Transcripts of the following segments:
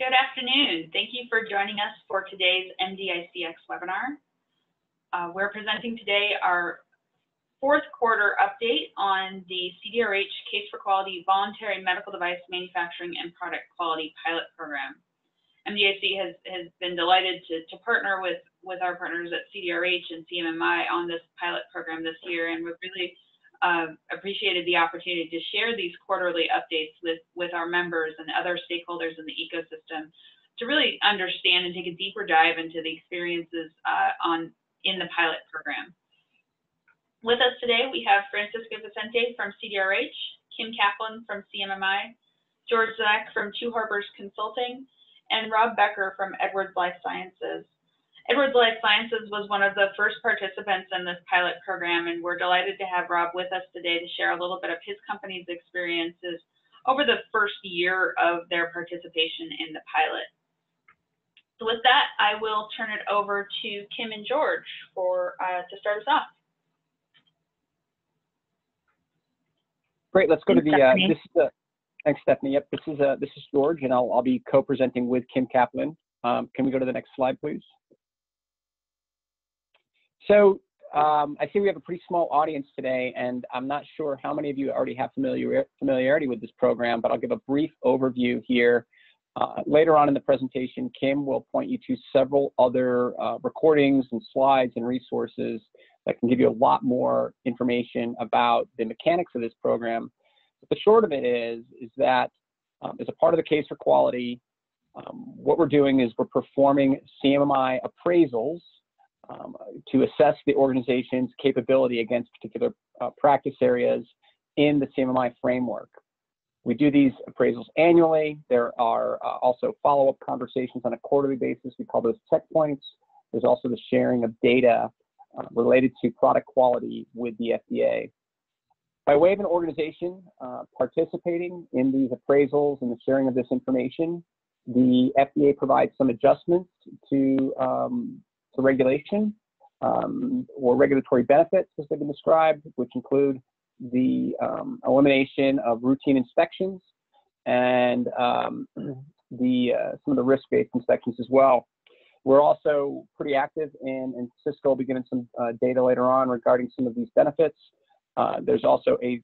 Good afternoon. Thank you for joining us for today's MDICx webinar. We're presenting today our fourth quarter update on the CDRH Case for Quality Voluntary Medical Device Manufacturing and Product Quality Pilot Program. MDIC has been delighted to partner with our partners at CDRH and CMMI on this pilot program this year, and we've really appreciated the opportunity to share these quarterly updates with our members and other stakeholders in the ecosystem to really understand and take a deeper dive into the experiences in the pilot program. With us today, we have Francisco Vicente from CDRH, Kim Kaplan from CMMI, George Zak from Two Harbors Consulting, and Rob Becker from Edwards Life Sciences. Edwards Life Sciences was one of the first participants in this pilot program, and we're delighted to have Rob with us today to share a little bit of his company's experiences over the first year of their participation in the pilot. So with that, I will turn it over to Kim and George to start us off. Great. Let's go to the. Thanks, Stephanie. Yep, this is George, and I'll be co-presenting with Kim Kaplan. Can we go to the next slide, please? So I see we have a pretty small audience today, and I'm not sure how many of you already have familiarity with this program, but I'll give a brief overview here. Later on in the presentation, Kim will point you to several other recordings and slides and resources that can give you a lot more information about the mechanics of this program. But the short of it is that as a part of the case for quality, what we're doing is we're performing CMMI appraisals to assess the organization's capability against particular practice areas in the CMMI framework. We do these appraisals annually. There are also follow-up conversations on a quarterly basis. We call those checkpoints. There's also the sharing of data related to product quality with the FDA. By way of an organization participating in these appraisals and the sharing of this information, the FDA provides some adjustments to regulation or regulatory benefits, as they've been described, which include the elimination of routine inspections and some of the risk-based inspections as well. We're also pretty active and Cisco will be giving some data later on regarding some of these benefits. There's also a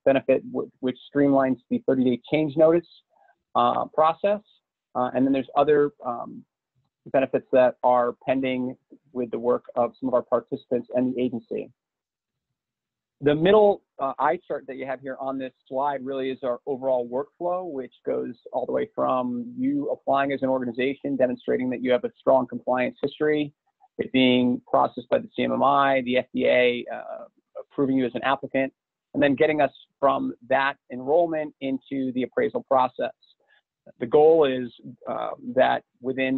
benefit which streamlines the 30-day change notice process. And then there's other benefits that are pending with the work of some of our participants and the agency. The middle eye chart that you have here on this slide really is our overall workflow, which goes all the way from you applying as an organization, demonstrating that you have a strong compliance history, it being processed by the CMMI, the FDA approving you as an applicant, and then getting us from that enrollment into the appraisal process. The goal is that within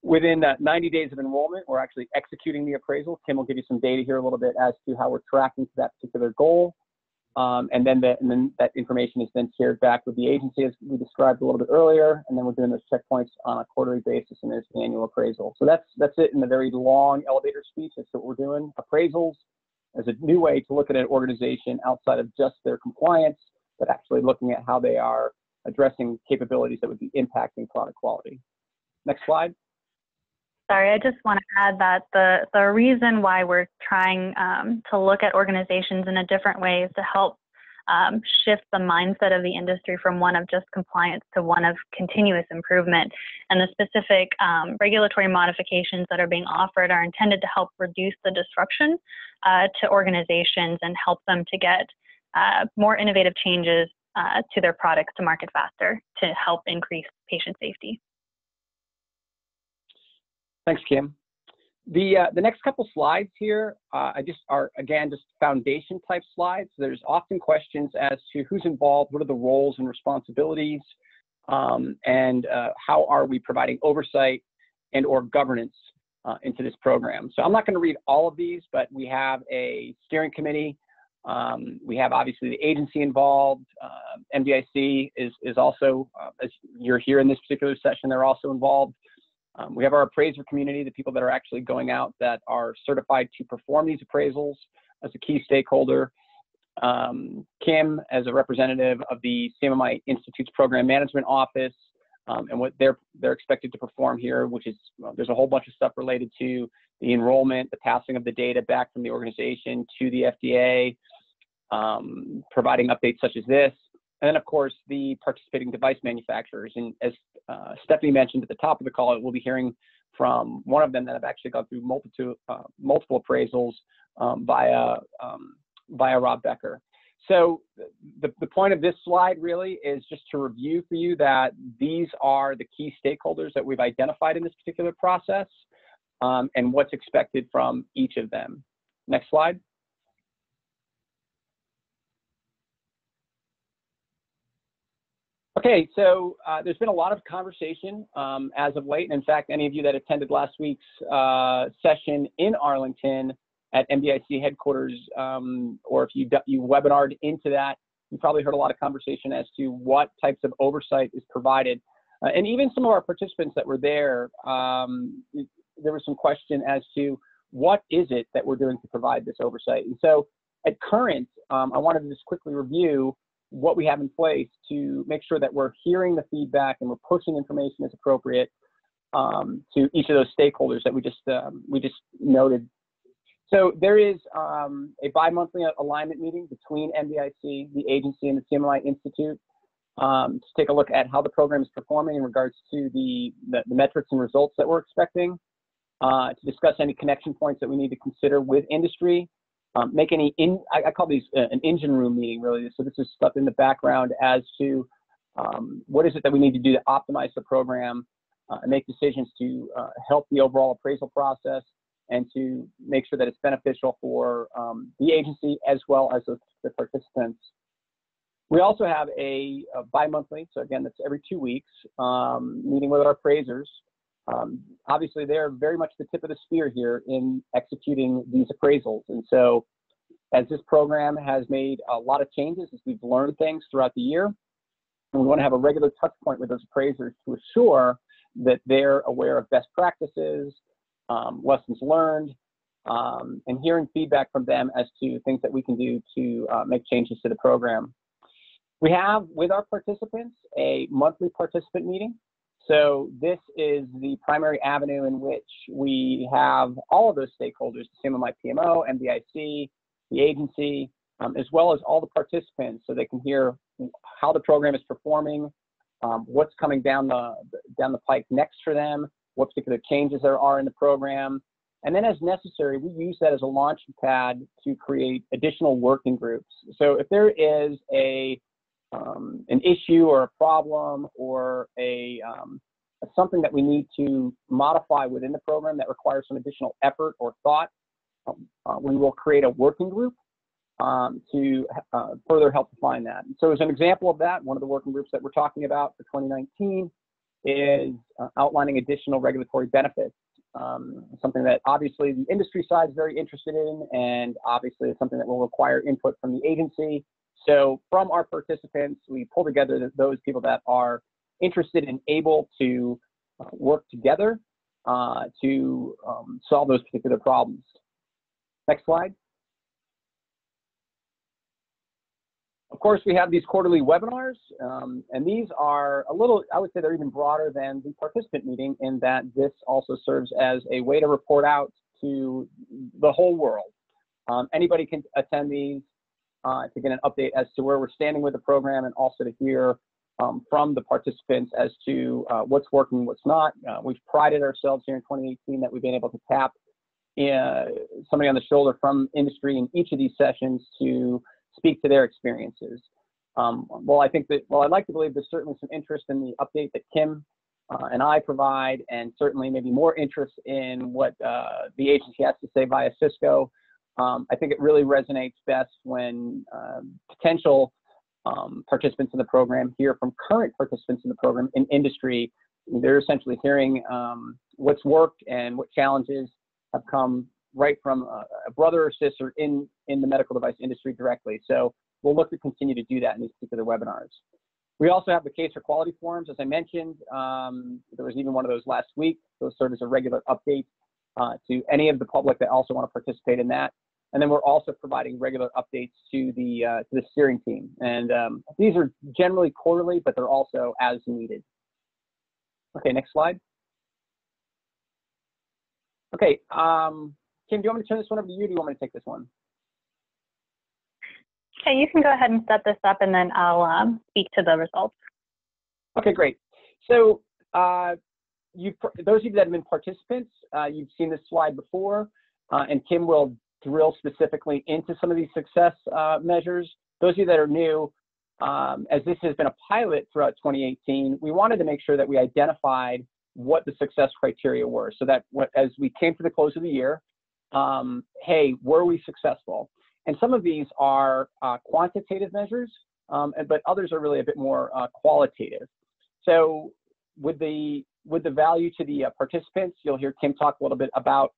90 days of enrollment, we're actually executing the appraisal. Kim will give you some data here a little bit as to how we're tracking to that particular goal. And then that information is then shared back with the agency, as we described a little bit earlier. And then we're doing those checkpoints on a quarterly basis, and there's the annual appraisal. So that's it in a very long elevator speech. That's what we're doing. Appraisals as a new way to look at an organization outside of just their compliance, but actually looking at how they are addressing capabilities that would be impacting product quality. Next slide. Sorry, I just want to add that the reason why we're trying to look at organizations in a different way is to help shift the mindset of the industry from one of just compliance to one of continuous improvement. And the specific regulatory modifications that are being offered are intended to help reduce the disruption to organizations and help them to get more innovative changes to their products to market faster to help increase patient safety. Thanks, Kim. The next couple slides here are again just foundation type slides. There's often questions as to who's involved, what are the roles and responsibilities, and how are we providing oversight and or governance into this program. So I'm not going to read all of these, but we have a steering committee. We have obviously the agency involved. MDIC is also, as you're here in this particular session, they're also involved. We have our appraiser community, the people that are actually going out that are certified to perform these appraisals as a key stakeholder. Kim as a representative of the CMMI Institute's Program Management Office, and what they're expected to perform here, which is, well, there's a whole bunch of stuff related to the enrollment, the passing of the data back from the organization to the FDA, providing updates such as this, and then of course the participating device manufacturers. And as Stephanie mentioned at the top of the call, we'll be hearing from one of them that have actually gone through multiple appraisals via Rob Becker. So the point of this slide really is just to review for you that these are the key stakeholders that we've identified in this particular process, and what's expected from each of them. Next slide. Okay, so there's been a lot of conversation as of late. And in fact, any of you that attended last week's session in Arlington at MDIC headquarters, or if you webinared into that, you probably heard a lot of conversation as to what types of oversight is provided. And even some of our participants that were there, there was some question as to what is it that we're doing to provide this oversight. And so at current, I wanted to just quickly review what we have in place to make sure that we're hearing the feedback and we're pushing information as appropriate to each of those stakeholders that we just noted. So there is a bi-monthly alignment meeting between MDIC, the agency, and the CMMI Institute to take a look at how the program is performing in regards to the metrics and results that we're expecting, to discuss any connection points that we need to consider with industry, make any, I call these an engine room meeting, really. So this is stuff in the background as to what is it that we need to do to optimize the program, and make decisions to help the overall appraisal process, and to make sure that it's beneficial for the agency as well as the participants. We also have a bi-monthly, so again, that's every 2 weeks, meeting with our appraisers. Obviously, they're very much the tip of the spear here in executing these appraisals. And so as this program has made a lot of changes, as we've learned things throughout the year, and we want to have a regular touch point with those appraisers to assure that they're aware of best practices, lessons learned, and hearing feedback from them as to things that we can do to make changes to the program. We have, with our participants, a monthly participant meeting. So this is the primary avenue in which we have all of those stakeholders, the CMMI PMO, MDIC, the agency, as well as all the participants, so they can hear how the program is performing, what's coming down the pike next for them, what particular changes there are in the program. And then as necessary, we use that as a launch pad to create additional working groups. So if there is an issue or a problem or something that we need to modify within the program that requires some additional effort or thought, we will create a working group to further help define that. And so as an example of that, one of the working groups that we're talking about for 2019 is outlining additional regulatory benefits, something that obviously the industry side is very interested in, and obviously it's something that will require input from the agency. So from our participants, we pull together those people that are interested and able to work together to solve those particular problems. Next slide. Of course, we have these quarterly webinars, and these are a little, I would say they're even broader than the participant meeting in that this also serves as a way to report out to the whole world. Anybody can attend these to get an update as to where we're standing with the program, and also to hear from the participants as to what's working, what's not. We've prided ourselves here in 2018 that we've been able to tap somebody on the shoulder from industry in each of these sessions to speak to their experiences. Well, I'd like to believe there's certainly some interest in the update that Kim and I provide, and certainly maybe more interest in what the agency has to say via Cisco. I think it really resonates best when potential participants in the program hear from current participants in the program in industry. They're essentially hearing what's worked and what challenges have come right from a brother or sister in the medical device industry directly. So we'll look to continue to do that in these particular webinars. We also have the case for quality forums, as I mentioned. There was even one of those last week. Those serve as a regular update to any of the public that also want to participate in that. And then we're also providing regular updates to the steering team. And these are generally quarterly, but they're also as needed. Okay, next slide. Okay, Kim, do you want me to turn this one over to you, or do you want me to take this one? Okay, you can go ahead and set this up, and then I'll speak to the results. Okay, great. So those of you that have been participants, you've seen this slide before, and Kim will drill specifically into some of these success measures. Those of you that are new, as this has been a pilot throughout 2018, we wanted to make sure that we identified what the success criteria were, so that as we came to the close of the year, hey, were we successful? And some of these are quantitative measures, but others are really a bit more qualitative. So with the value to the participants, you'll hear Kim talk a little bit about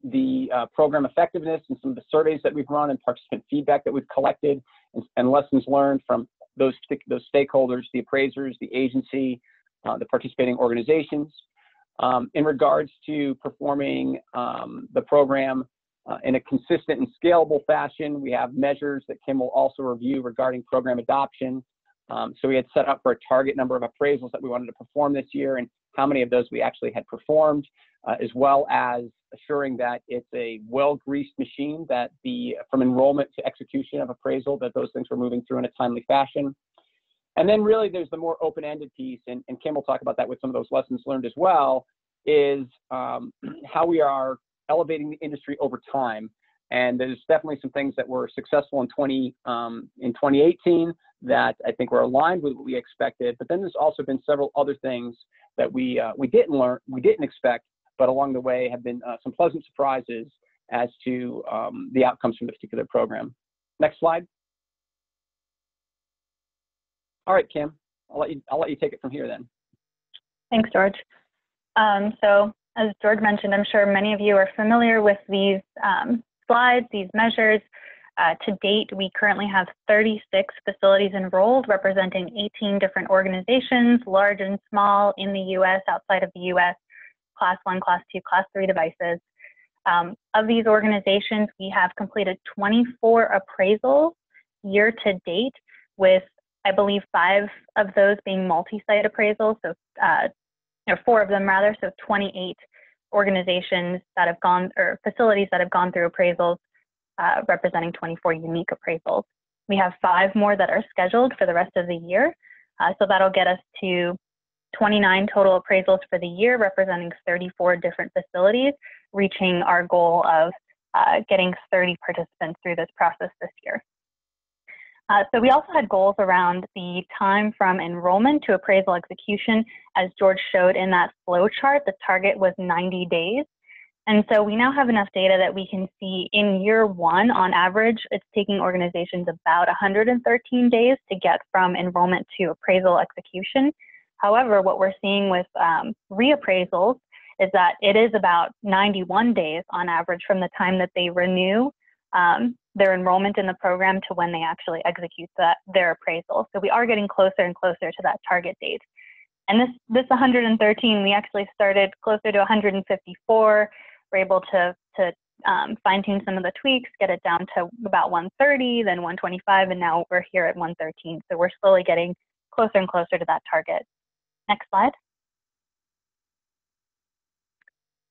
the program effectiveness and some of the surveys that we've run and participant feedback that we've collected and lessons learned from those stakeholders, the appraisers, the agency, the participating organizations. In regards to performing the program in a consistent and scalable fashion, we have measures that Kim will also review regarding program adoption. So we had set up for a target number of appraisals that we wanted to perform this year and how many of those we actually had performed, as well as assuring that it's a well-greased machine, that from enrollment to execution of appraisal, that those things were moving through in a timely fashion. And then really there's the more open-ended piece, and Kim will talk about that with some of those lessons learned as well, is how we are elevating the industry over time. And there's definitely some things that were successful in 2018 that I think were aligned with what we expected. But then there's also been several other things that we didn't expect, but along the way have been some pleasant surprises as to the outcomes from the particular program. Next slide. All right, Kim, I'll let you take it from here then. Thanks, George. So as George mentioned, I'm sure many of you are familiar with these slides, these measures. To date, we currently have 36 facilities enrolled, representing 18 different organizations, large and small, in the US, outside of the US, Class 1, Class 2, Class 3 devices. Of these organizations, we have completed 24 appraisals year to date, with, I believe, 5 of those being multi-site appraisals, so or 4 of them rather, so 28 organizations that have gone, or facilities that have gone through appraisals, representing 24 unique appraisals. We have 5 more that are scheduled for the rest of the year, so that'll get us to 29 total appraisals for the year, representing 34 different facilities, reaching our goal of getting 30 participants through this process this year. So we also had goals around the time from enrollment to appraisal execution. As George showed in that flow chart, the target was 90 days. And so we now have enough data that we can see in year 1, on average, it's taking organizations about 113 days to get from enrollment to appraisal execution. However, what we're seeing with reappraisals is that it is about 91 days on average from the time that they renew their enrollment in the program to when they actually execute their appraisal. So we are getting closer and closer to that target date. And this 113, we actually started closer to 154. We're able to fine tune some of the tweaks, get it down to about 130, then 125, and now we're here at 113. So we're slowly getting closer and closer to that target. Next slide.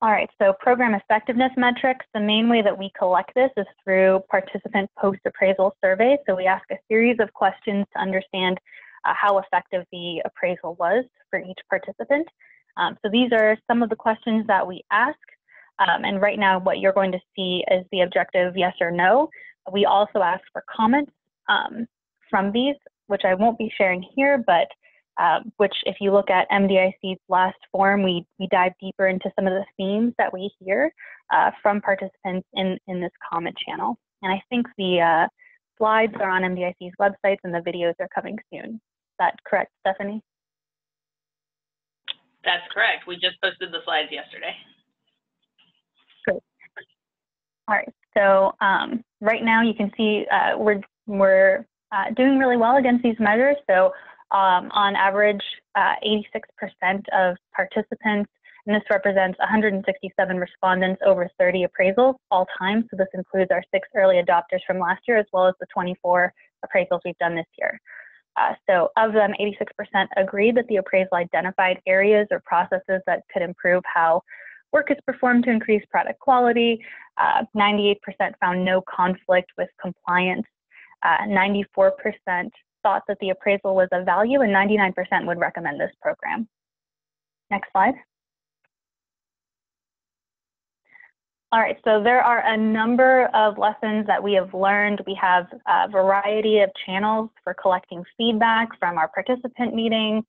All right, so program effectiveness metrics. The main way that we collect this is through participant post-appraisal surveys. So we ask a series of questions to understand how effective the appraisal was for each participant. So these are some of the questions that we ask. And right now, what you're going to see is the objective yes or no. We also ask for comments from these, which I won't be sharing here, but which, if you look at MDIC's last form, we dive deeper into some of the themes that we hear from participants in this comment channel. And I think the slides are on MDIC's websites and the videos are coming soon. Is that correct, Stephanie? That's correct. We just posted the slides yesterday. Great. All right. So right now you can see we're doing really well against these measures. So on average, 86% of participants And this represents 167 respondents over 30 appraisals all time. So this includes our 6 early adopters from last year, as well as the 24 appraisals we've done this year. So of them, 86% agreed that the appraisal identified areas or processes that could improve how work is performed to increase product quality. 98% found no conflict with compliance. 94% thought that the appraisal was of value, and 99% would recommend this program. Next slide. All right, so there are a number of lessons that we have learned. We have a variety of channels for collecting feedback, from our participant meeting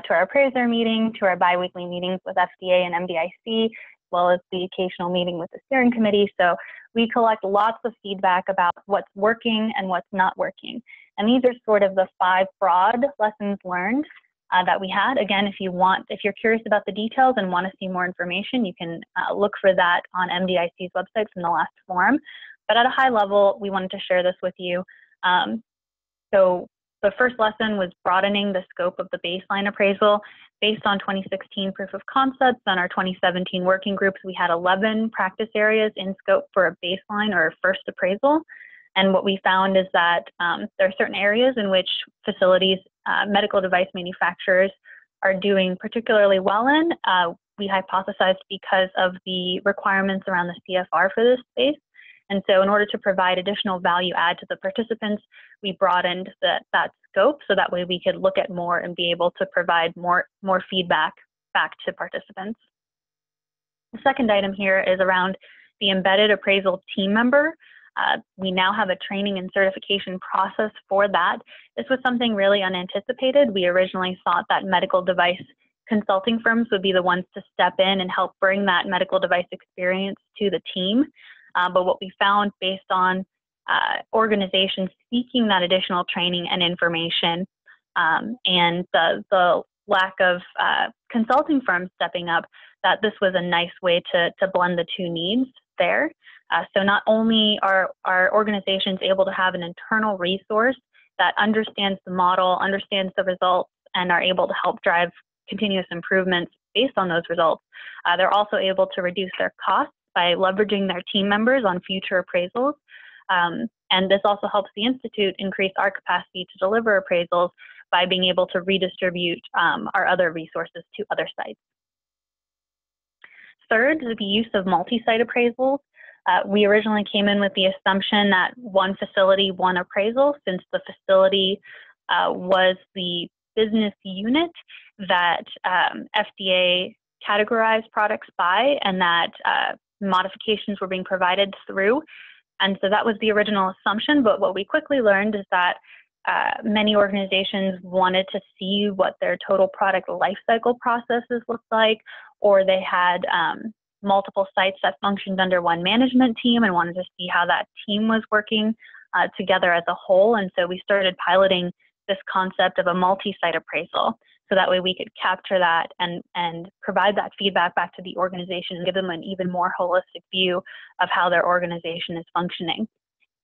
to our appraiser meeting to our biweekly meetings with FDA and MDIC, as well as the occasional meeting with the steering committee. So we collect lots of feedback about what's working and what's not working. And these are sort of the 5 broad lessons learned that we had. Again, if you're curious about the details and want to see more information, you can look for that on MDIC's website from the last forum. But at a high level, we wanted to share this with you. So the first lesson was broadening the scope of the baseline appraisal. Based on 2016 proof of concepts and our 2017 working groups, we had 11 practice areas in scope for a baseline or a first appraisal. And what we found is that there are certain areas in which facilities, medical device manufacturers, are doing particularly well in. We hypothesized because of the requirements around the CFR for this space. And so in order to provide additional value add to the participants, we broadened that scope so that way we could look at more and be able to provide more feedback back to participants. The second item here is around the embedded appraisal team member. We now have a training and certification process for that. This was something really unanticipated. We originally thought that medical device consulting firms would be the ones to step in and help bring that medical device experience to the team. But what we found based on organizations seeking that additional training and information and the lack of consulting firms stepping up, that this was a nice way to blend the 2 needs there. So not only are our organizations able to have an internal resource that understands the model, understands the results, and are able to help drive continuous improvements based on those results, they're also able to reduce their costs by leveraging their team members on future appraisals. And this also helps the Institute increase our capacity to deliver appraisals by being able to redistribute our other resources to other sites. Third is the use of multi-site appraisals. We originally came in with the assumption that one facility, one appraisal, since the facility was the business unit that FDA categorized products by, and that modifications were being provided through. And so that was the original assumption, but what we quickly learned is that many organizations wanted to see what their total product lifecycle processes looked like, or they had multiple sites that functioned under one management team and wanted to see how that team was working together as a whole. And so we started piloting this concept of a multi-site appraisal, so that way we could capture that and provide that feedback back to the organization and give them an even more holistic view of how their organization is functioning.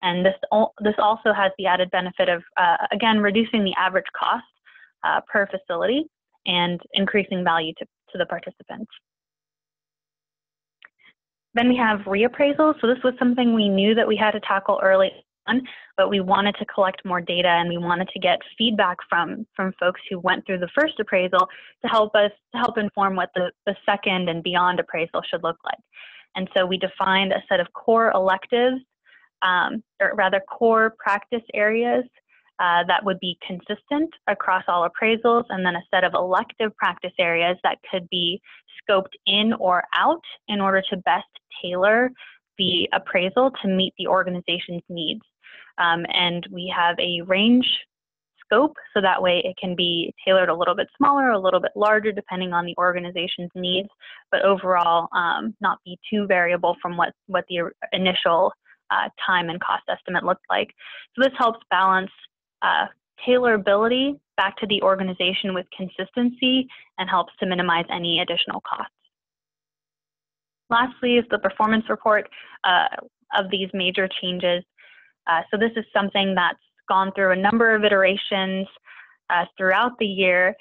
And this also has the added benefit of, again, reducing the average cost per facility and increasing value to the participants. Then we have reappraisals. So this was something we knew that we had to tackle early on, but we wanted to collect more data and we wanted to get feedback from folks who went through the first appraisal to help inform what the second and beyond appraisal should look like. And so we defined a set of core electives, or rather core practice areas that would be consistent across all appraisals, and then a set of elective practice areas that could be scoped in or out in order to best tailor the appraisal to meet the organization's needs. And we have a range scope, so that way it can be tailored a little bit smaller, a little bit larger, depending on the organization's needs, but overall not be too variable from what the initial time and cost estimate looked like. So this helps balance tailorability back to the organization with consistency and helps to minimize any additional costs. Lastly is the performance report of these major changes. So this is something that's gone through a number of iterations. throughout the year.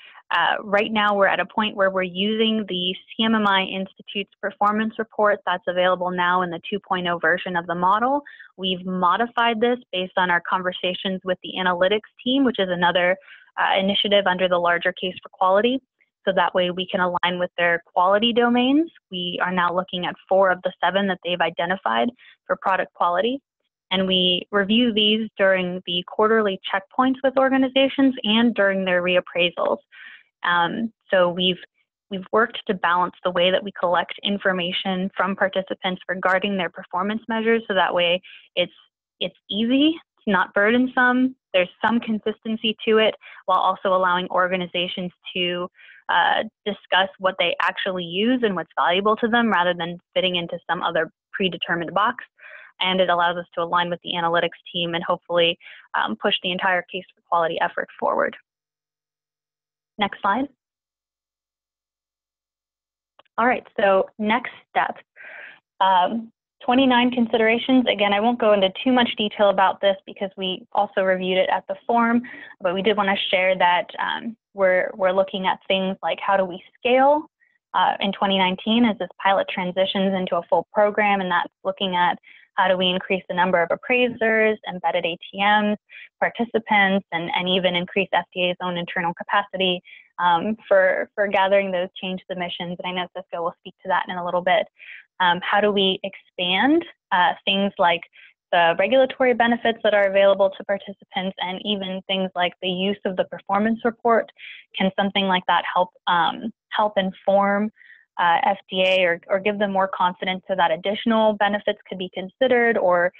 Right now, we're at a point where we're using the CMMI Institute's performance report that's available now in the 2.0 version of the model. We've modified this based on our conversations with the analytics team, which is another initiative under the larger Case for Quality. So that way we can align with their quality domains. We are now looking at 4 of the 7 that they've identified for product quality. And we review these during the quarterly checkpoints with organizations and during their reappraisals. So we've worked to balance the way that we collect information from participants regarding their performance measures, so that way it's easy, it's not burdensome, there's some consistency to it, while also allowing organizations to discuss what they actually use and what's valuable to them rather than fitting into some other predetermined box. And it allows us to align with the analytics team and hopefully push the entire Case for Quality effort forward. Next slide. All right, so next step. 29 considerations. Again, I won't go into too much detail about this because we also reviewed it at the forum, but we did want to share that we're looking at things like how do we scale in 2019 as this pilot transitions into a full program, and that's looking at how do we increase the number of appraisers, embedded ATMs, participants, and even increase FDA's own internal capacity for gathering those change submissions. And I know Cisco will speak to that in a little bit. How do we expand things like the regulatory benefits that are available to participants, and even things like the use of the performance report? Can something like that help inform FDA or give them more confidence so that additional benefits could be considered, or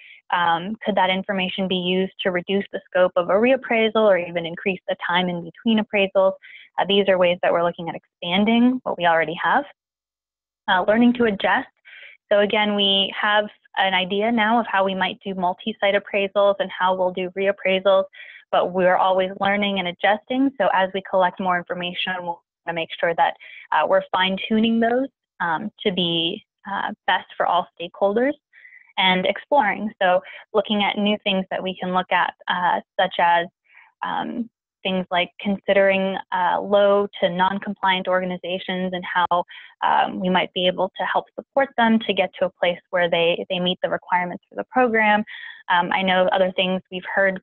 could that information be used to reduce the scope of a reappraisal or even increase the time in between appraisals? These are ways that we're looking at expanding what we already have. Learning to adjust. So again, we have an idea now of how we might do multi-site appraisals and how we'll do reappraisals, but we're always learning and adjusting. So as we collect more information, we'll to make sure that we're fine-tuning those to be best for all stakeholders, and exploring. So looking at new things that we can look at, such as things like considering low to non-compliant organizations and how we might be able to help support them to get to a place where they meet the requirements for the program. I know other things we've heard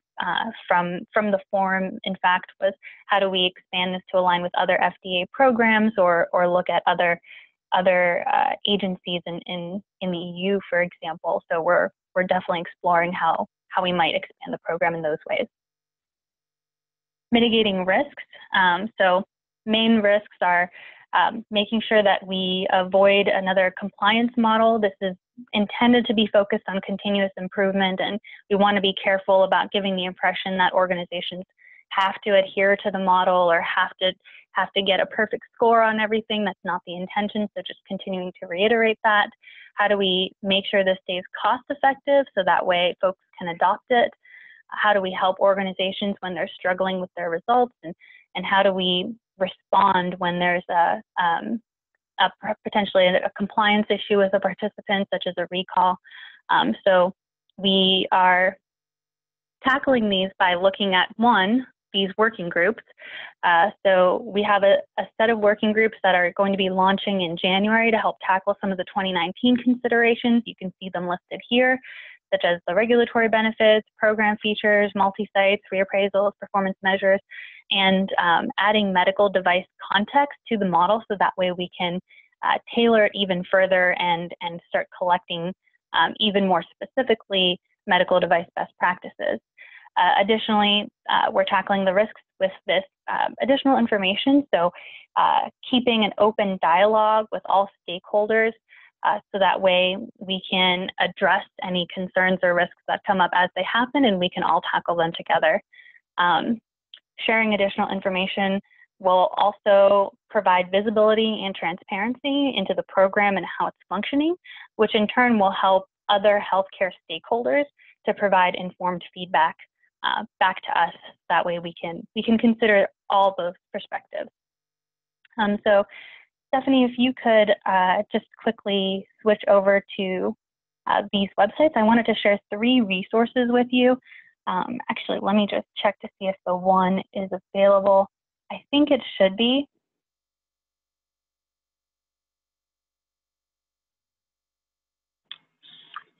from the forum, in fact, was how do we expand this to align with other FDA programs, or look at other agencies in the EU, for example. So we're definitely exploring how we might expand the program in those ways. Mitigating risks. So main risks are making sure that we avoid another compliance model. This is intended to be focused on continuous improvement, and we want to be careful about giving the impression that organizations have to adhere to the model or have to get a perfect score on everything. That's not the intention, so just continuing to reiterate that. How do we make sure this stays cost effective so that way folks can adopt it? How do we help organizations when they're struggling with their results, and how do we respond when there's potentially a compliance issue with a participant, such as a recall? So we are tackling these by looking at, one, these working groups. So we have a set of working groups that are going to be launching in January to help tackle some of the 2019 considerations. You can see them listed here, such as the regulatory benefits, program features, multi-sites, reappraisals, performance measures, and adding medical device context to the model so that way we can tailor it even further and start collecting even more specifically medical device best practices. Additionally, we're tackling the risks with this additional information, so keeping an open dialogue with all stakeholders so that way we can address any concerns or risks that come up as they happen, and we can all tackle them together. Sharing additional information will also provide visibility and transparency into the program and how it's functioning, which in turn will help other healthcare stakeholders to provide informed feedback back to us. That way we can consider all those perspectives. So Stephanie, if you could just quickly switch over to these websites. I wanted to share 3 resources with you. Actually, let me just check to see if the one is available. I think it should be.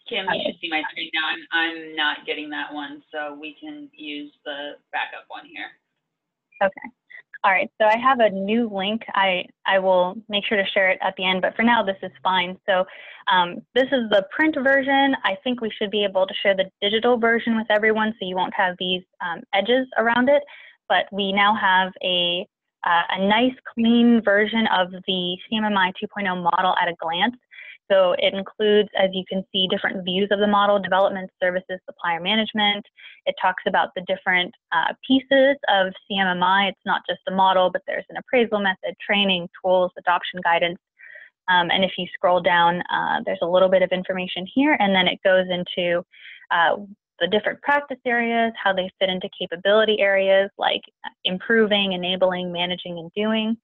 Kim, you should see my screen now. I'm not getting that one, so we can use the backup one here. Okay. All right, so I have a new link. I will make sure to share it at the end, but for now, this is fine. So this is the print version. I think we should be able to share the digital version with everyone, so you won't have these edges around it. But we now have a nice, clean version of the CMMI 2.0 model at a glance. So it includes, as you can see, different views of the model: development, services, supplier management. It talks about the different pieces of CMMI. It's not just the model, but there's an appraisal method, training, tools, adoption guidance. And if you scroll down, there's a little bit of information here, and then it goes into the different practice areas, how they fit into capability areas like improving, enabling, managing, and doing.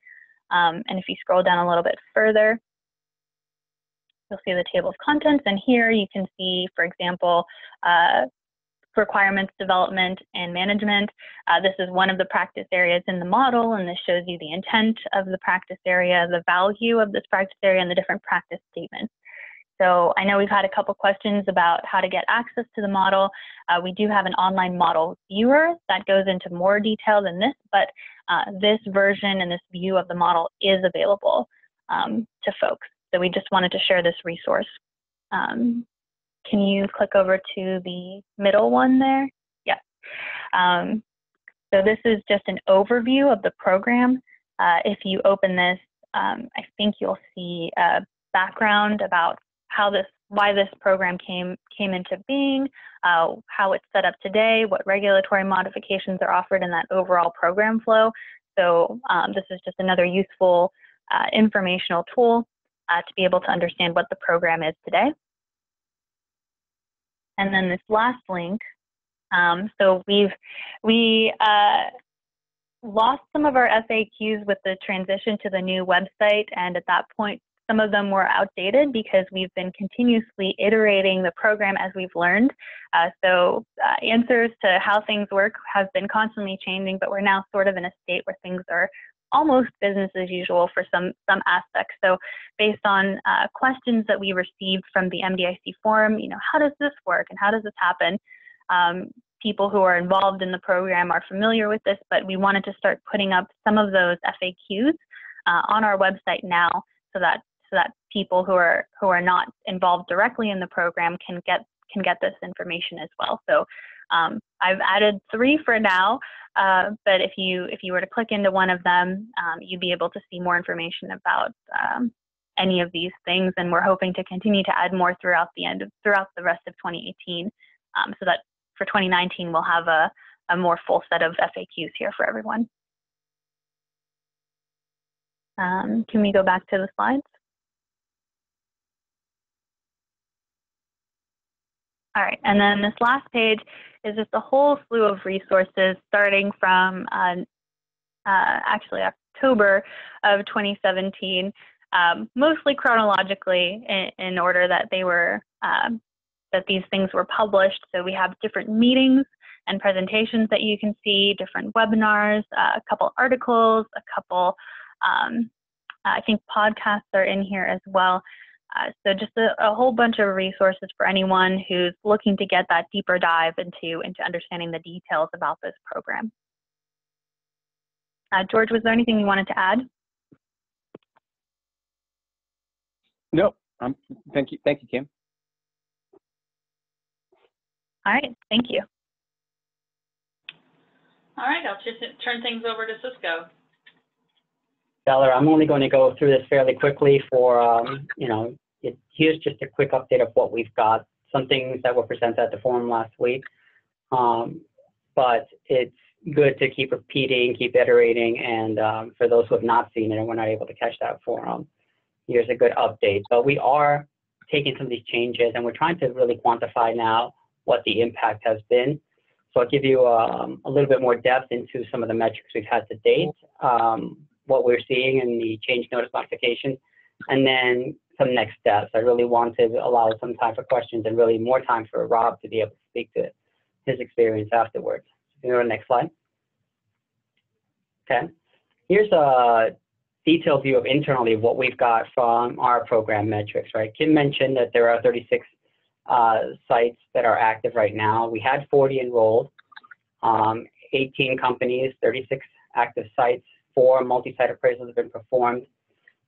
And if you scroll down a little bit further, you'll see the table of contents, and here you can see, for example, requirements development and management. This is one of the practice areas in the model, and this shows you the intent of the practice area, the value of this practice area, and the different practice statements. So I know we've had a couple questions about how to get access to the model. We do have an online model viewer that goes into more detail than this, but this version and this view of the model is available to folks. So we just wanted to share this resource. Can you click over to the middle one there? Yes. So this is just an overview of the program. If you open this, I think you'll see a background about why this program came into being, how it's set up today, what regulatory modifications are offered in that overall program flow. So this is just another useful informational tool to be able to understand what the program is today. And then this last link, so we lost some of our FAQs with the transition to the new website, and at that point, some of them were outdated because we've been continuously iterating the program as we've learned. Answers to how things work have been constantly changing, but we're now sort of in a state where things are almost business as usual for some aspects. So based on questions that we received from the MDIC forum, how does this work and how does this happen? People who are involved in the program are familiar with this, but we wanted to start putting up some of those FAQs on our website now so that people who are not involved directly in the program can get this information as well. So I've added 3 for now, but if you were to click into one of them, you'd be able to see more information about any of these things, and we're hoping to continue to add more throughout the rest of 2018, so that for 2019 we'll have a more full set of FAQs here for everyone. Can we go back to the slides? All right, and then this last page is just a whole slew of resources starting from actually October of 2017, mostly chronologically in order that that these things were published. So we have different meetings and presentations that you can see, different webinars, a couple articles, a couple, I think podcasts are in here as well. So just a whole bunch of resources for anyone who's looking to get that deeper dive into understanding the details about this program. George, was there anything you wanted to add? No, thank you, Kim. All right, thank you. All right, I'll just turn things over to Cisco. Seller, I'm only going to go through this fairly quickly for, here's just a quick update of what we've got. Some things that were presented at the forum last week, but it's good to keep repeating, keep iterating, and for those who have not seen it and were not able to catch that forum, here's a good update. But we are taking some of these changes, and we're trying to really quantify now what the impact has been. So I'll give you a little bit more depth into some of the metrics we've had to date, what we're seeing in the change notice modification, and then some next steps. I really want to allow some time for questions and really more time for Rob to be able to speak to his experience afterwards. Go to the next slide. Okay, here's a detailed view of internally what we've got from our program metrics, right? Kim mentioned that there are 36 sites that are active right now. We had 40 enrolled, 18 companies, 36 active sites, 4 multi-site appraisals have been performed.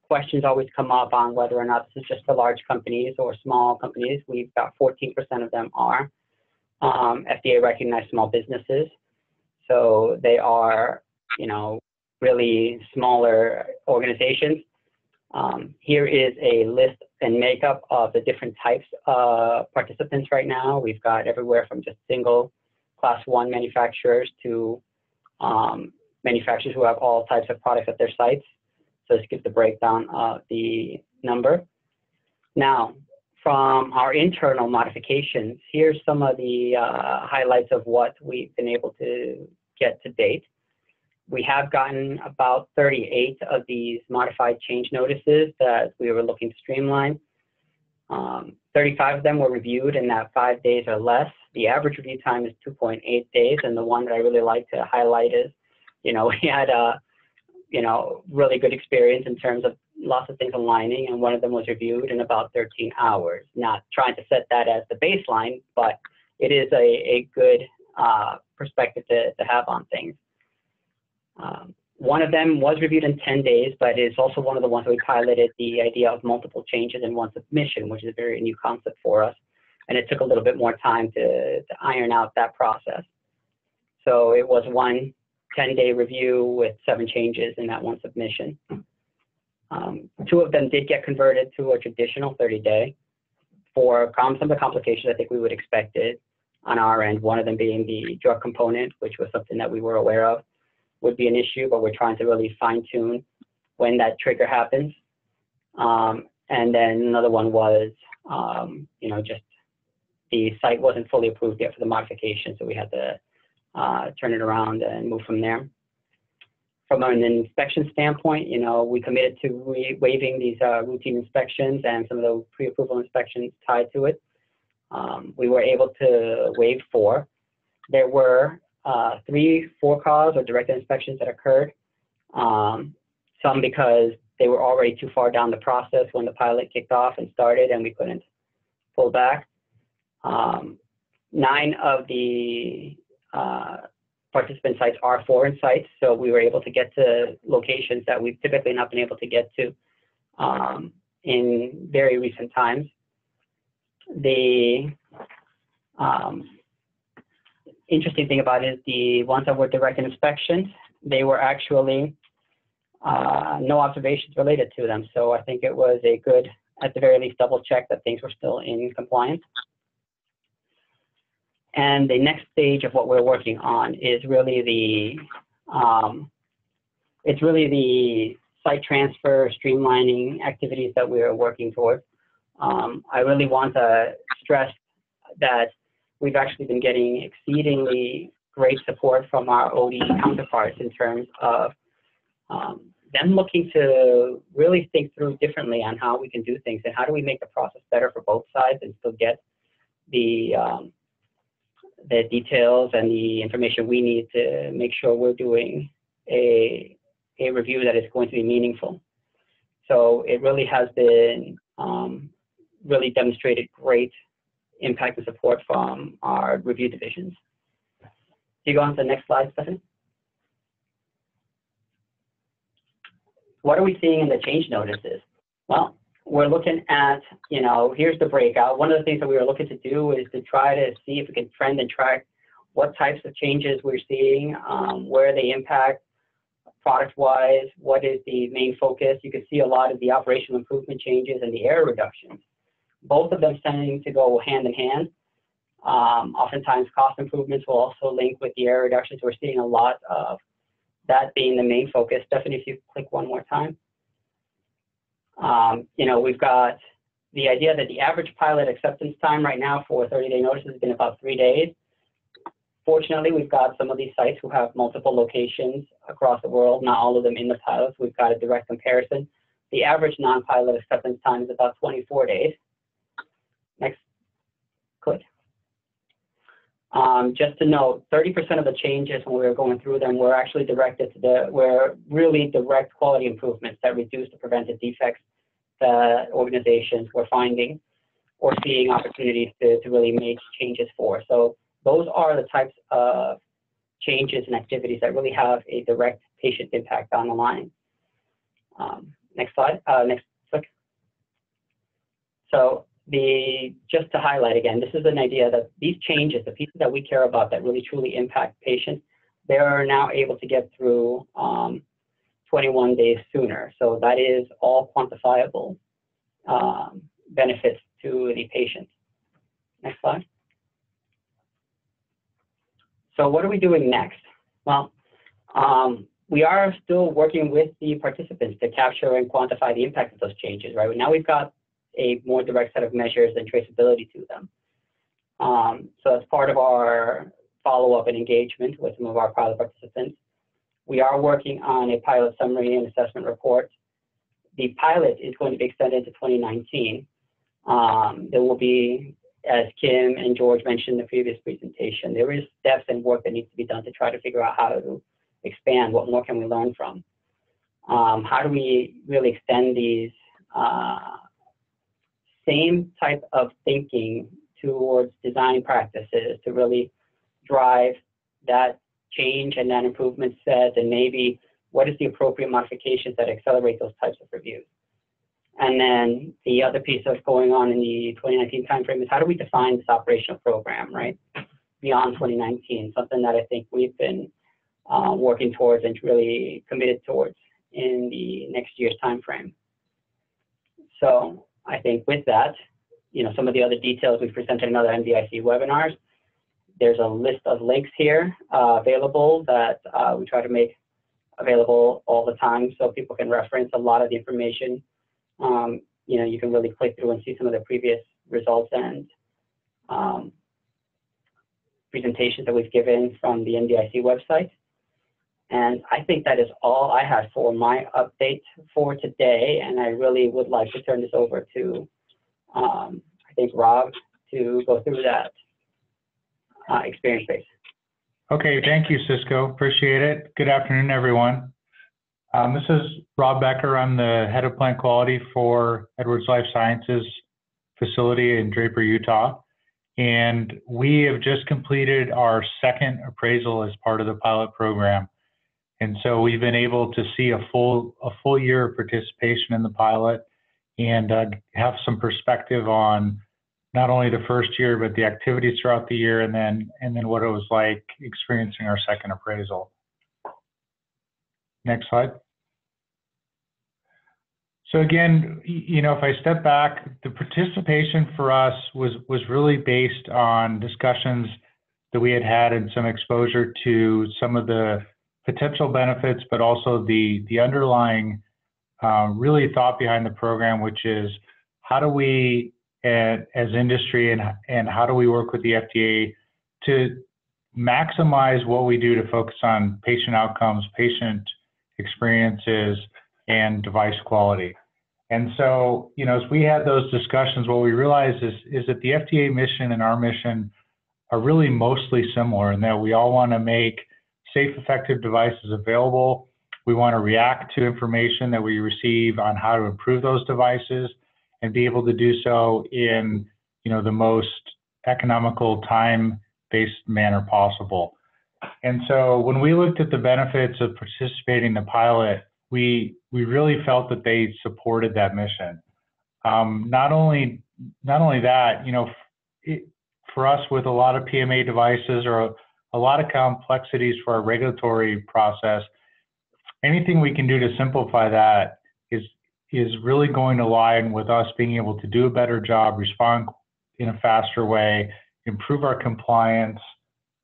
Questions always come up on whether or not this is just for large companies or small companies. We've got 14% of them are FDA recognized small businesses. So they are, you know, really smaller organizations. Here is a list and makeup of the different types of participants right now. We've got everywhere from just single class 1 manufacturers to manufacturers who have all types of products at their sites. So this gives the breakdown of the number. Now, from our internal modifications, here's some of the highlights of what we've been able to get to date. We have gotten about 38 of these modified change notices that we were looking to streamline. 35 of them were reviewed in that 5 days or less. The average review time is 2.8 days, and the one that I really like to highlight is, you know, we had a, you know, really good experience in terms of lots of things aligning, and one of them was reviewed in about 13 hours. Not trying to set that as the baseline, but it is a good perspective to have on things. One of them was reviewed in 10 days, but it's also one of the ones that we piloted the idea of multiple changes in one submission, which is a very new concept for us. And it took a little bit more time to iron out that process. So it was one 10-day review with 7 changes in that one submission. 2 of them did get converted to a traditional 30-day for some of the complications I think we would expect it on our end, one of them being the drug component, which was something that we were aware of would be an issue, but we're trying to really fine-tune when that trigger happens. And then another one was, you know, just the site wasn't fully approved yet for the modification, so we had to turn it around and move from there. From an inspection standpoint, you know, we committed to waiving these routine inspections and some of the pre-approval inspections tied to it. We were able to waive 4. There were 3 for-cause or direct inspections that occurred, some because they were already too far down the process when the pilot kicked off and started and we couldn't pull back. 9 of the participant sites are foreign sites, so we were able to get to locations that we've typically not been able to get to in very recent times. The interesting thing about it is the ones that were direct inspections, they were actually no observations related to them. So I think it was a good, at the very least, double check that things were still in compliance. And the next stage of what we're working on is really the site transfer streamlining activities that we're working towards. I really want to stress that we've actually been getting exceedingly great support from our OD counterparts in terms of them looking to really think through differently on how we can do things and how do we make the process better for both sides and still get the details and the information we need to make sure we're doing a review that is going to be meaningful. So it really has been really demonstrated great impact and support from our review divisions. Can you go on to the next slide, Stephanie? What are we seeing in the change notices? Well, we're looking at, you know, here's the breakout. One of the things that we were looking to do is to try to see if we can trend and track what types of changes we're seeing, where they impact product-wise, what is the main focus. You can see a lot of the operational improvement changes and the error reductions. Both of them tending to go hand in hand. Oftentimes cost improvements will also link with the error reductions. We're seeing a lot of that being the main focus. Stephanie, if you click one more time. You know, we've got the idea that the average pilot acceptance time right now for 30-day notices has been about 3 days. Fortunately, we've got some of these sites who have multiple locations across the world, not all of them in the pilots. We've got a direct comparison. The average non-pilot acceptance time is about 24 days. Next, click. Just to note, 30% of the changes when we were going through them were actually directed to were really direct quality improvements that reduced the preventive defects that organizations were finding or seeing opportunities to really make changes for. So those are the types of changes and activities that really have a direct patient impact down the line. Next slide, next click. So just to highlight again, this is an idea that these changes, the pieces that we care about that really truly impact patients, they are now able to get through 21 days sooner. So that is all quantifiable benefits to the patient. Next slide. So what are we doing next? Well, we are still working with the participants to capture and quantify the impact of those changes, right? Now we've got a more direct set of measures and traceability to them. So as part of our follow-up and engagement with some of our pilot participants, we are working on a pilot summary and assessment report. The pilot is going to be extended to 2019. There will be, as Kim and George mentioned in the previous presentation, there is steps and work that needs to be done to try to figure out how to expand, what more can we learn from. How do we really extend these same type of thinking towards design practices to really drive that change and that improvement set, and maybe what is the appropriate modifications that accelerate those types of reviews. And then the other piece that's going on in the 2019 timeframe is how do we define this operational program, right, beyond 2019, something that I think we've been working towards and really committed towards in the next year's timeframe. So I think with that, some of the other details we've presented in other MDIC webinars. There's a list of links here available that we try to make available all the time so people can reference a lot of the information. You can really click through and see some of the previous results and presentations that we've given from the MDIC website. And I think that is all I had for my update for today. And I really would like to turn this over to, I think, Rob to go through that experience base. Okay, thank you, Cisco. Appreciate it. Good afternoon, everyone. This is Rob Becker. I'm the head of plant quality for Edwards Life Sciences facility in Draper, Utah. And we have just completed our second appraisal as part of the pilot program. And so we've been able to see a full year of participation in the pilot and have some perspective on not only the first year, but the activities throughout the year, and then what it was like experiencing our second appraisal. Next slide. So again, if I step back, the participation for us was really based on discussions that we had and some exposure to some of the potential benefits, but also the underlying really thought behind the program, which is how do we, as industry, and how do we work with the FDA to maximize what we do to focus on patient outcomes, patient experiences, and device quality. And so, as we had those discussions, what we realized is that the FDA mission and our mission are really mostly similar in that we all want to make safe, effective devices available. We want to react to information that we receive on how to improve those devices and be able to do so in, the most economical, time-based manner possible. And so when we looked at the benefits of participating in the pilot, we really felt that they supported that mission. Not only that, for us with a lot of PMA devices or a lot of complexities for our regulatory process, anything we can do to simplify that is really going to align with us being able to do a better job, respond in a faster way, improve our compliance,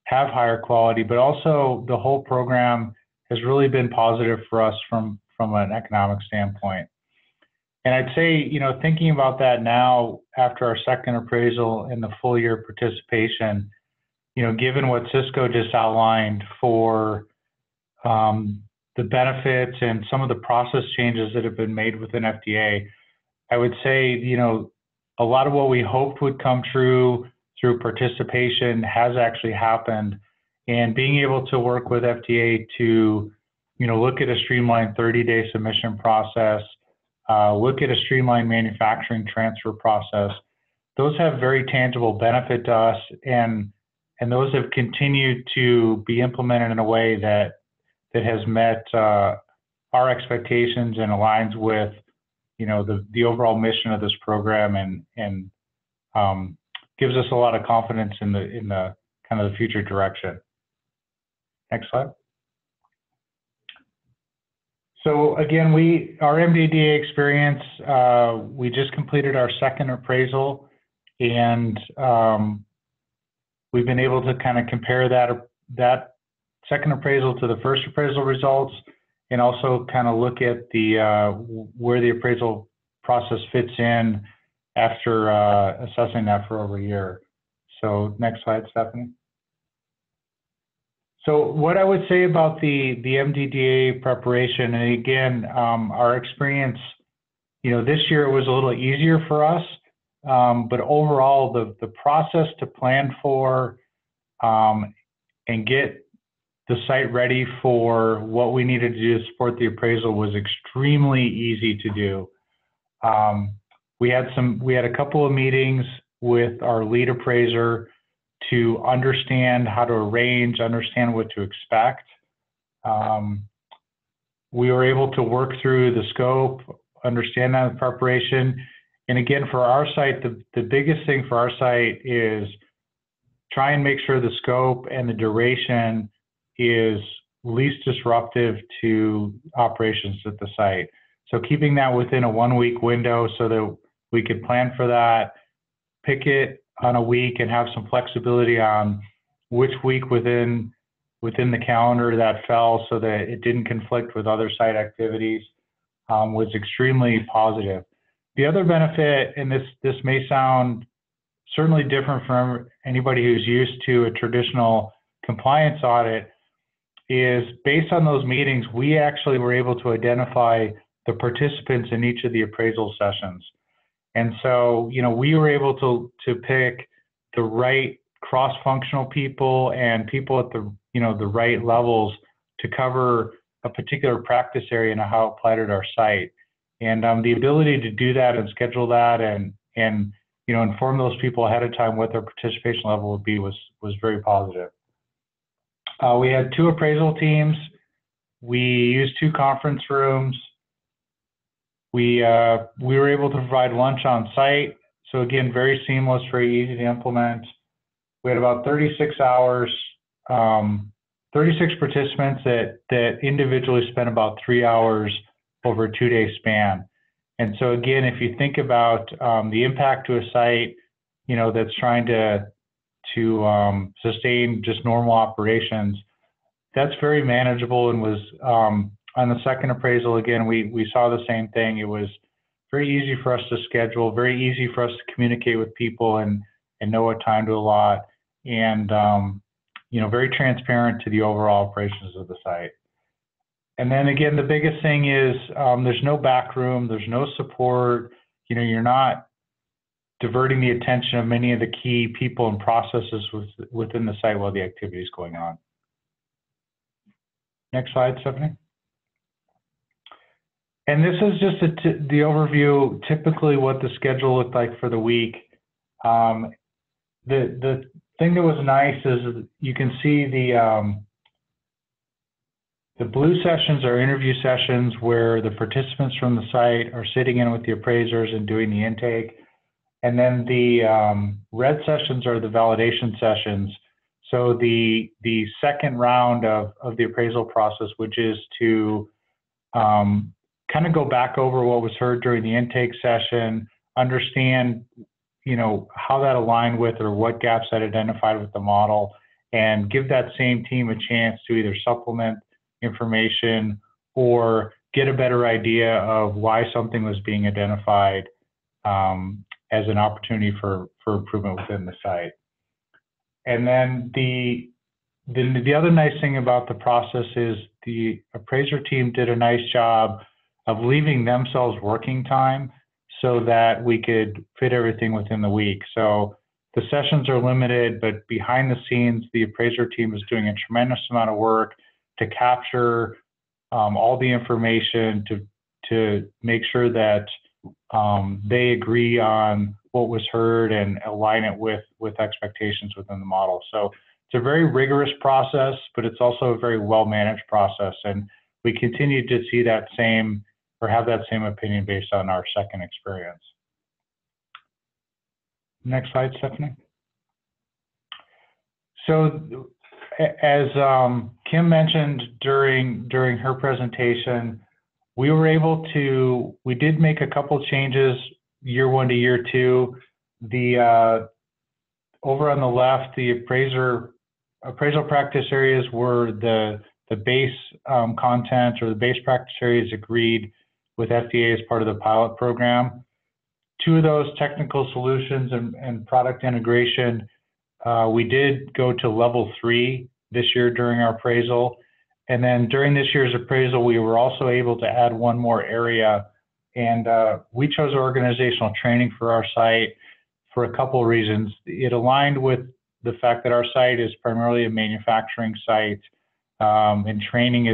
have higher quality, but also the whole program has really been positive for us from an economic standpoint. And I'd say, thinking about that now after our second appraisal and the full year participation, given what Cisco just outlined for the benefits and some of the process changes that have been made within FDA, I would say, a lot of what we hoped would come true through participation has actually happened, and being able to work with FDA to, look at a streamlined 30-day submission process, look at a streamlined manufacturing transfer process. Those have very tangible benefit to us, and those have continued to be implemented in a way that has met our expectations and aligns with, the overall mission of this program, and gives us a lot of confidence in the kind of the future direction. Next slide. So again, our MDDA experience, we just completed our second appraisal, and we've been able to kind of compare that second appraisal to the first appraisal results, and also kind of look at where the appraisal process fits in after assessing that for over a year. So next slide, Stephanie. So what I would say about the MDDA preparation, and again, our experience, this year was a little easier for us, but overall the process to plan for and get the site ready for what we needed to do to support the appraisal was extremely easy to do. We had a couple of meetings with our lead appraiser to understand how to arrange, understand what to expect. We were able to work through the scope, understand that preparation. And again, for our site, the biggest thing for our site is try and make sure the scope and the duration is least disruptive to operations at the site. So keeping that within a 1-week window so that we could plan for that, pick it on a week, and have some flexibility on which week within the calendar that fell so that it didn't conflict with other site activities, was extremely positive. The other benefit, and this may sound certainly different from anybody who's used to a traditional compliance audit, is based on those meetings, we actually were able to identify the participants in each of the appraisal sessions. And so, we were able to pick the right cross-functional people and people at the right levels to cover a particular practice area and how it applied at our site. And the ability to do that and schedule that and inform those people ahead of time what their participation level would be was very positive. We had 2 appraisal teams. We used 2 conference rooms. We were able to provide lunch on site. So again, very seamless, very easy to implement. We had about 36 hours, 36 participants that individually spent about 3 hours over a 2-day span. And so again, if you think about the impact to a site, that's trying to sustain just normal operations, that's very manageable, and was on the second appraisal, again, we saw the same thing. It was very easy for us to schedule, very easy for us to communicate with people and know what time to allot, and very transparent to the overall operations of the site. And then again, the biggest thing is there's no back room, there's no support. You're not diverting the attention of many of the key people and processes within the site while the activity is going on. Next slide, Stephanie. And this is just the overview, typically what the schedule looked like for the week. The thing that was nice is you can see the blue sessions are interview sessions where the participants from the site are sitting in with the appraisers and doing the intake. And then the red sessions are the validation sessions. So the second round of the appraisal process, which is to kind of go back over what was heard during the intake session, understand, how that aligned with or what gaps that identified with the model, and give that same team a chance to either supplement information or get a better idea of why something was being identified as an opportunity for improvement within the site. And then the other nice thing about the process is the appraiser team did a nice job of leaving themselves working time so that we could fit everything within the week. So The sessions are limited, but behind the scenes, the appraiser team is doing a tremendous amount of work to capture all the information to make sure that they agree on what was heard and align it with expectations within the model. So it's a very rigorous process, but it's also a very well-managed process. And we continue to see that same, or have that same opinion based on our second experience. Next slide, Stephanie. So as Kim mentioned during her presentation, we did make a couple changes year one to year two. Over on the left, the appraisal practice areas were the base content, or the base practice areas agreed with FDA as part of the pilot program. Two of those, technical solutions and product integration, we did go to level 3 this year during our appraisal. And then during this year's appraisal, we were also able to add one more area. And we chose organizational training for our site for a couple of reasons. It aligned with the fact that our site is primarily a manufacturing site, and training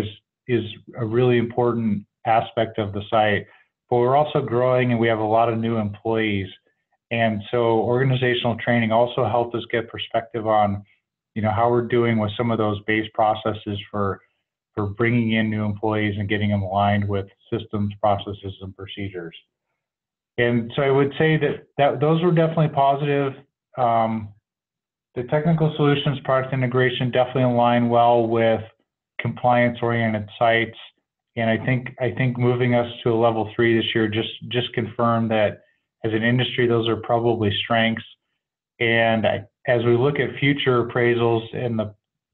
is a really important aspect of the site. But we're also growing, and we have a lot of new employees. And so organizational training also helped us get perspective on, how we're doing with some of those base processes for bringing in new employees and getting them aligned with systems, processes, and procedures. And so I would say that those were definitely positive. The technical solutions product integration definitely align well with compliance-oriented sites. And I think moving us to a level 3 this year just confirmed that as an industry, those are probably strengths. And as we look at future appraisals and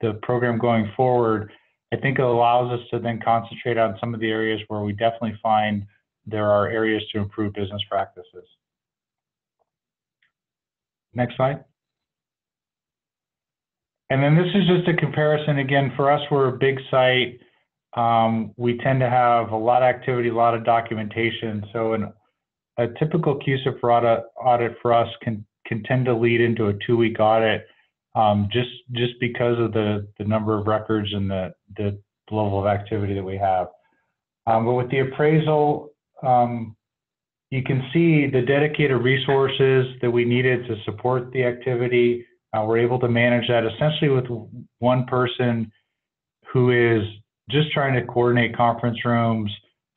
the program going forward, I think it allows us to then concentrate on some of the areas where we definitely find there are areas to improve business practices. Next slide. And then this is just a comparison. Again, for us, we're a big site. We tend to have a lot of activity, a lot of documentation. So a typical CUSIP audit for us can tend to lead into a 2-week audit, just because of the number of records and the level of activity that we have. But with the appraisal, you can see the dedicated resources that we needed to support the activity. We're able to manage that essentially with one person who is just trying to coordinate conference rooms,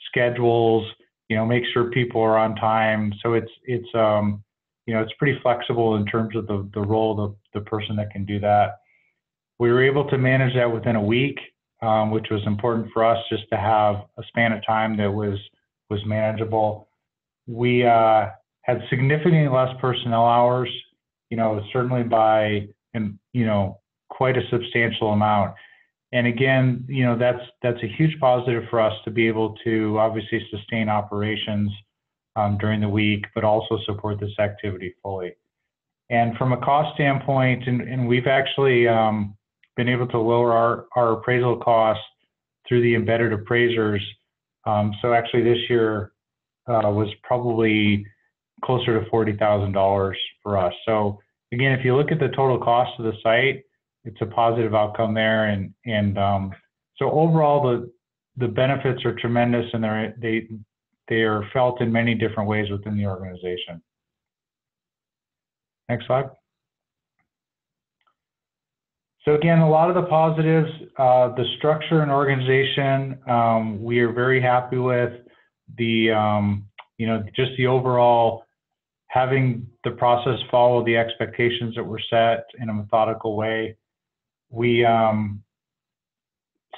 schedules, make sure people are on time. So it's pretty flexible in terms of the role of the person that can do that. We were able to manage that within a week, which was important for us just to have a span of time that was manageable. We had significantly less personnel hours, certainly by quite a substantial amount. And again, that's a huge positive for us to be able to obviously sustain operations during the week, but also support this activity fully. And from a cost standpoint, and we've actually been able to lower our appraisal costs through the embedded appraisers. So actually this year was probably closer to $40,000 for us. So again, if you look at the total cost of the site, it's a positive outcome there. And so overall, the benefits are tremendous, and they are felt in many different ways within the organization. Next slide. So again, a lot of the positives, the structure and organization, we are very happy with. Just the overall having the process follow the expectations that were set in a methodical way. We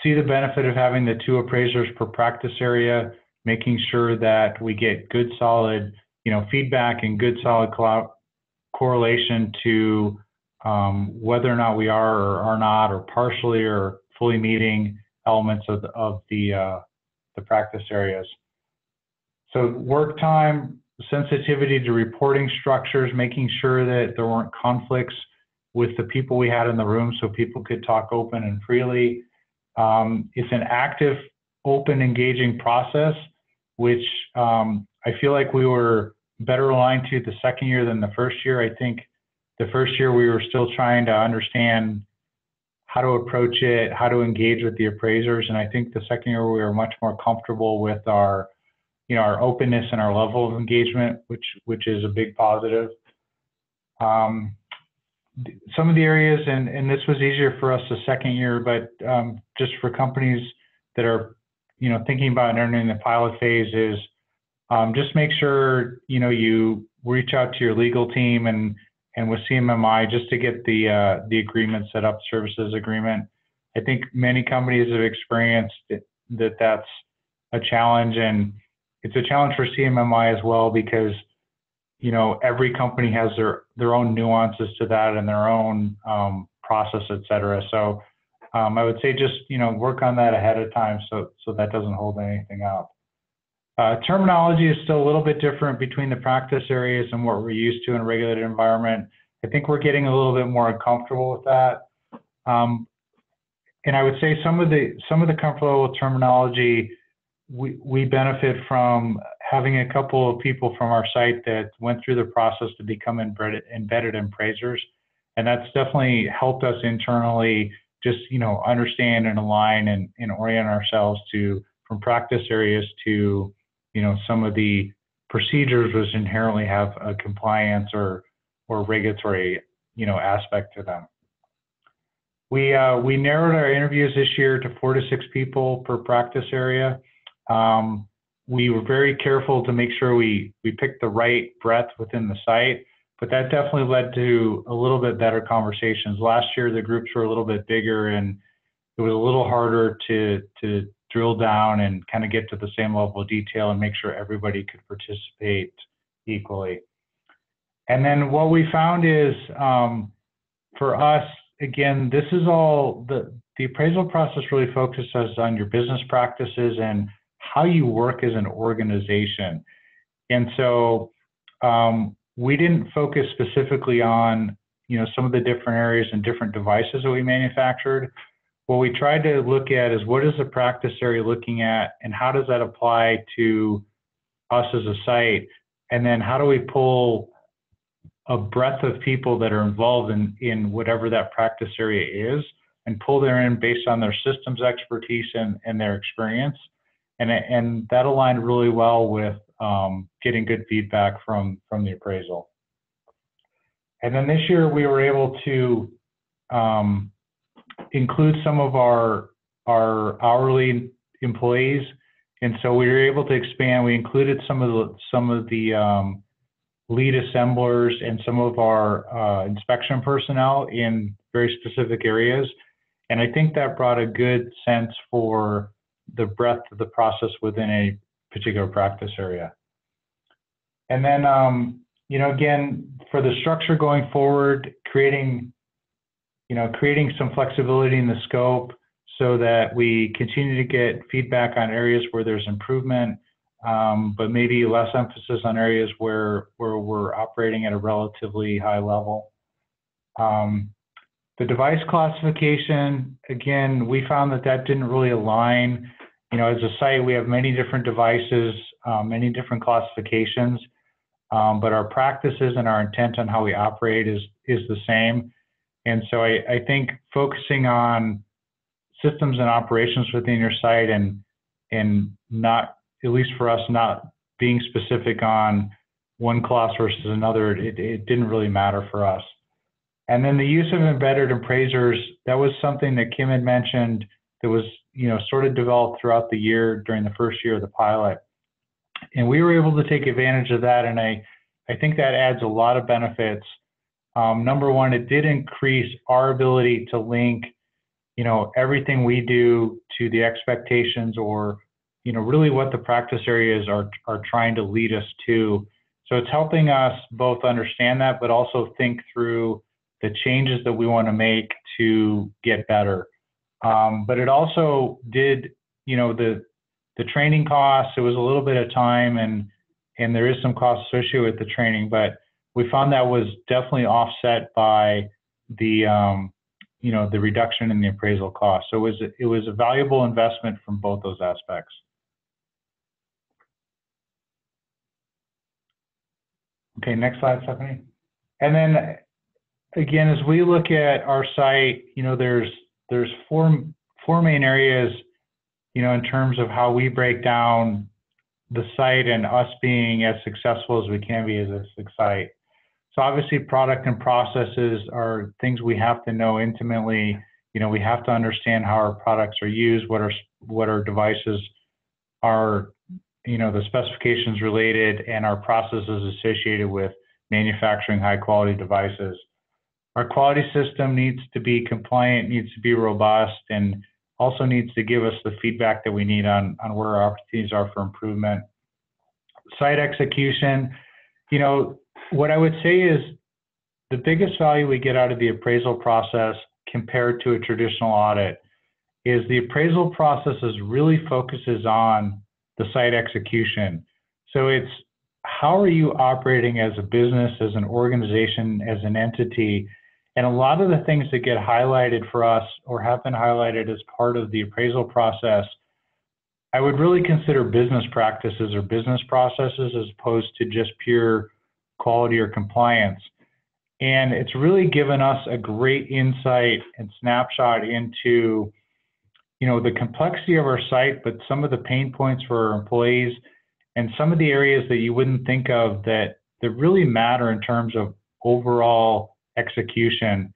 see the benefit of having the 2 appraisers per practice area, making sure that we get good, solid, feedback and good, solid correlation to whether or not we are or are not, or partially or fully meeting elements of the practice areas. So work time, sensitivity to reporting structures, making sure that there weren't conflicts with the people we had in the room so people could talk open and freely. It's an active, open, engaging process, which I feel like we were better aligned to the second year than the first year. I think The first year we were still trying to understand how to approach it, how to engage with the appraisers. And I think the second year we were much more comfortable with our, our openness and our level of engagement, which is a big positive. Some of the areas, and this was easier for us the second year, but just for companies that are, thinking about entering the pilot phase is just make sure, you reach out to your legal team and with CMMI just to get the agreement set up, services agreement. I think many companies have experienced that that's a challenge, and it's a challenge for CMMI as well because every company has their own nuances to that and their own process, et cetera. So I would say just, work on that ahead of time so that doesn't hold anything up. Terminology is still a little bit different between the practice areas and what we're used to in a regulated environment. I think we're getting a little bit more uncomfortable with that. And I would say some of the comfortable with terminology, we benefit from having a couple of people from our site that went through the process to become embedded appraisers. And that's definitely helped us internally just, understand and align and orient ourselves from practice areas to, some of the procedures which inherently have a compliance or regulatory, aspect to them. We narrowed our interviews this year to 4 to 6 people per practice area. We were very careful to make sure we picked the right breadth within the site, but that definitely led to a little bit better conversations. Last year, the groups were a little bit bigger and it was a little harder to drill down and kind of get to the same level of detail and make sure everybody could participate equally. And then what we found is, for us, again, this is all, the appraisal process really focuses on your business practices and how you work as an organization. And so we didn't focus specifically on, some of the different areas and different devices that we manufactured. What we tried to look at is what is the practice area looking at and how does that apply to us as a site? And then how do we pull a breadth of people that are involved in whatever that practice area is and pull them in based on their systems expertise and their experience. And that aligned really well with getting good feedback from the appraisal. And then this year we were able to include some of our hourly employees, and so we were able to expand. We included some of the lead assemblers and some of our inspection personnel in very specific areas, and I think that brought a good sense for the breadth of the process within a particular practice area. And then, again, for the structure going forward, creating some flexibility in the scope so that we continue to get feedback on areas where there's improvement, but maybe less emphasis on areas where we're operating at a relatively high level. The device classification, again, we found that didn't really align. As a site, we have many different devices, many different classifications, but our practices and our intent on how we operate is the same. And so I think focusing on systems and operations within your site and not, at least for us, not being specific on one class versus another, it didn't really matter for us. And then the use of embedded appraisers, that was something that Kim had mentioned that was, sort of developed throughout the year during the first year of the pilot. And we were able to take advantage of that, and I think that adds a lot of benefits. Number one, it did increase our ability to link, everything we do to the expectations or, really what the practice areas are trying to lead us to. So it's helping us both understand that, but also think through the changes that we want to make to get better. But it also did, the training costs, it was a little bit of time and there is some cost associated with the training, but we found that was definitely offset by the, the reduction in the appraisal cost. So it was a valuable investment from both those aspects. Okay, next slide, Stephanie. And then again, as we look at our site, there's four main areas, in terms of how we break down the site and us being as successful as we can be as a site. So obviously product and processes are things we have to know intimately. We have to understand how our products are used, what our devices are, the specifications related, and our processes associated with manufacturing high quality devices. Our quality system needs to be compliant, needs to be robust, and also needs to give us the feedback that we need on where our opportunities are for improvement. Site execution, what I would say is the biggest value we get out of the appraisal process compared to a traditional audit is the appraisal process really focuses on the site execution. So it's how are you operating as a business, as an organization, as an entity? And a lot of the things that get highlighted for us or have been highlighted as part of the appraisal process, I would really consider business practices or business processes as opposed to just pure quality or compliance. And it's really given us a great insight and snapshot into, the complexity of our site, but some of the pain points for our employees and some of the areas that you wouldn't think of that really matter in terms of overall execution,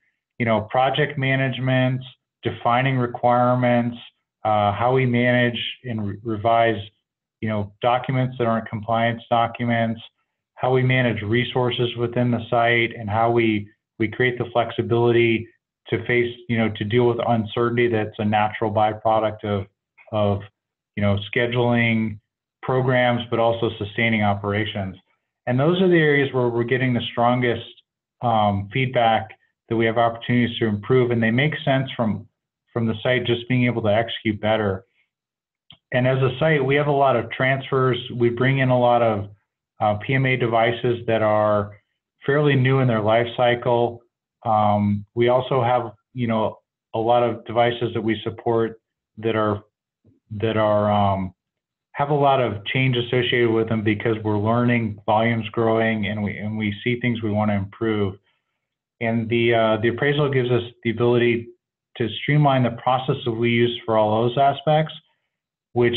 project management, defining requirements, how we manage and revise, documents that aren't compliance documents, how we manage resources within the site, and how we create the flexibility to face, to deal with uncertainty that's a natural byproduct of scheduling programs, but also sustaining operations. And those are the areas where we're getting the strongest feedback that we have opportunities to improve, and they make sense from the site just being able to execute better. And as a site, we have a lot of transfers. We bring in a lot of PMA devices that are fairly new in their life cycle. We also have, a lot of devices that we support that have a lot of change associated with them because we're learning, volumes growing, and we see things we want to improve. And the appraisal gives us the ability to streamline the process that we use for all those aspects, which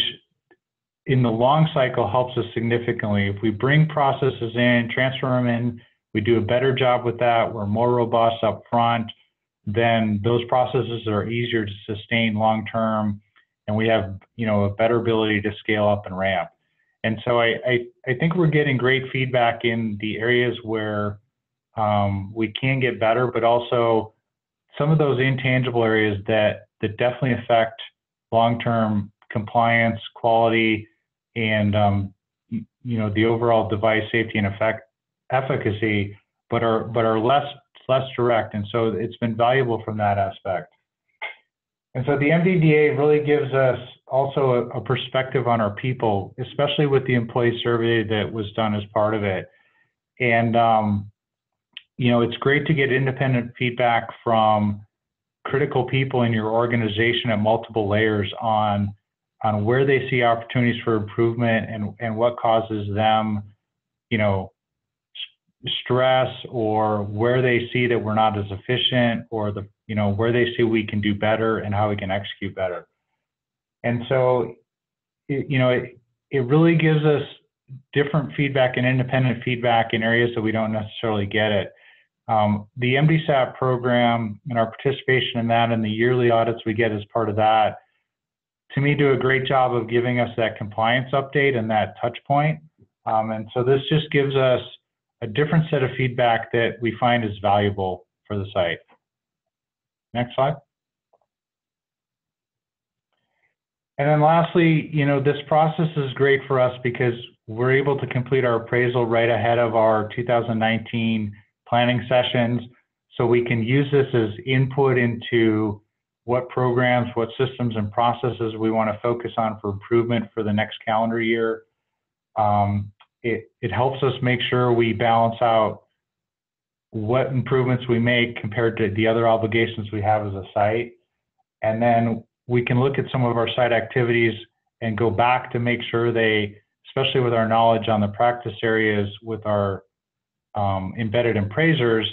in the long cycle helps us significantly. If we bring processes in, transfer them in, we do a better job with that, we're more robust up front, then those processes are easier to sustain long term, and we have a better ability to scale up and ramp. And so I think we're getting great feedback in the areas where we can get better, but also some of those intangible areas that definitely affect long-term compliance, quality, and the overall device safety and efficacy, but are less direct. And so it's been valuable from that aspect. And so the MDDA really gives us also a perspective on our people, especially with the employee survey that was done as part of it. And it's great to get independent feedback from critical people in your organization at multiple layers on where they see opportunities for improvement and what causes them, stress, or where they see that we're not as efficient, or where they see we can do better and how we can execute better. And so, it really gives us different feedback and independent feedback in areas that we don't necessarily get it. The MDSAP program and our participation in that and the yearly audits we get as part of that, to me, do a great job of giving us that compliance update and that touch point. And so this just gives us a different set of feedback that we find is valuable for the site. Next slide. And then lastly, this process is great for us because we're able to complete our appraisal right ahead of our 2019 planning sessions. So we can use this as input into what programs, what systems and processes we want to focus on for improvement for the next calendar year. It helps us make sure we balance out what improvements we make compared to the other obligations we have as a site. And then we can look at some of our site activities and go back to make sure they, especially with our knowledge on the practice areas with our embedded appraisers,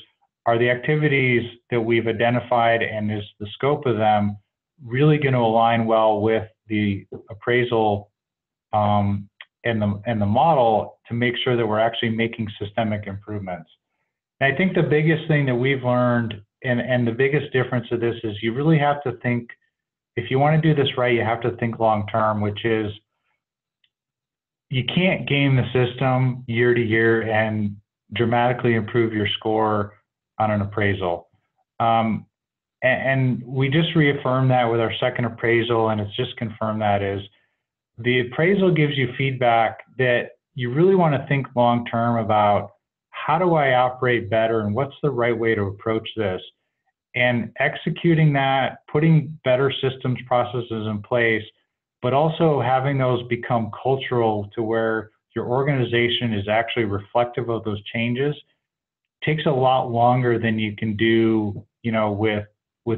are the activities that we've identified and is the scope of them really going to align well with the appraisal and the model to make sure that we're actually making systemic improvements. And I think the biggest thing that we've learned and the biggest difference of this is you really have to think, if you want to do this right, you have to think long term, which is you can't game the system year to year and dramatically improve your score on an appraisal. And we just reaffirmed that with our second appraisal, and it's just confirmed that is the appraisal gives you feedback that you really want to think long term about how do I operate better and what's the right way to approach this? And executing that, putting better systems, processes in place, but also having those become cultural to where your organization is actually reflective of those changes takes a lot longer than you can do, you know, with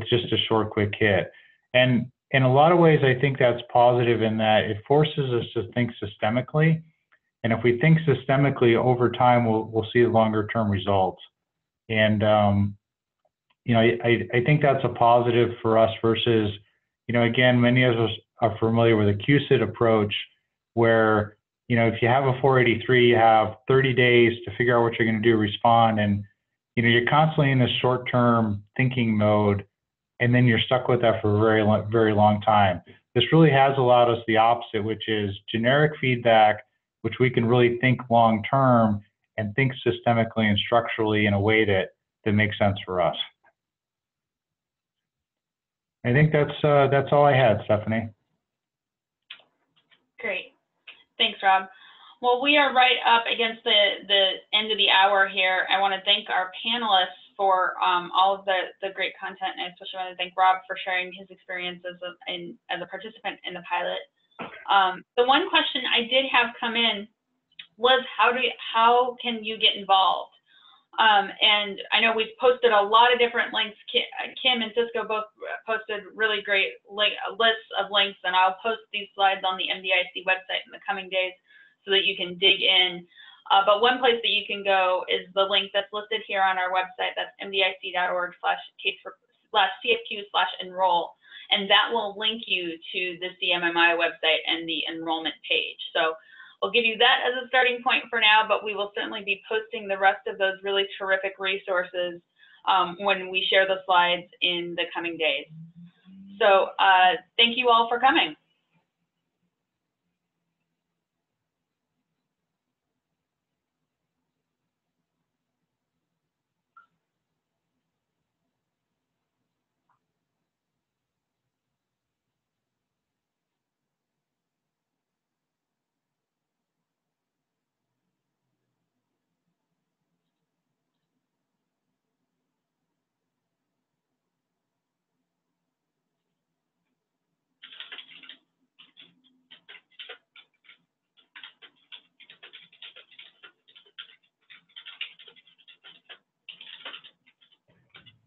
just a short, quick hit. And in a lot of ways, I think that's positive in that it forces us to think systemically. And if we think systemically over time, we'll see longer term results. And, you know, I think that's a positive for us versus, you know, again, many of us are familiar with a QSIT approach where, you know, if you have a 483, you have 30 days to figure out what you're going to do, respond. And, you know, you're constantly in this short-term thinking mode, and then you're stuck with that for a very long time. This really has allowed us the opposite, which is generic feedback, which we can really think long-term and think systemically and structurally in a way that makes sense for us. I think that's all I had, Stephanie. Great. Thanks, Rob. Well, we are right up against the end of the hour here. I want to thank our panelists for all of the great content, and I especially want to thank Rob for sharing his experience as a participant in the pilot. The one question I did have come in was how can you get involved? And I know we've posted a lot of different links. Kim and Cisco both posted really great lists of links, and I'll post these slides on the MDIC website in the coming days so that you can dig in. But one place that you can go is the link that's listed here on our website. That's mdic.org/cfq/enroll. And that will link you to the CMMI website and the enrollment page. So we'll give you that as a starting point for now, but we will certainly be posting the rest of those really terrific resources when we share the slides in the coming days. So thank you all for coming.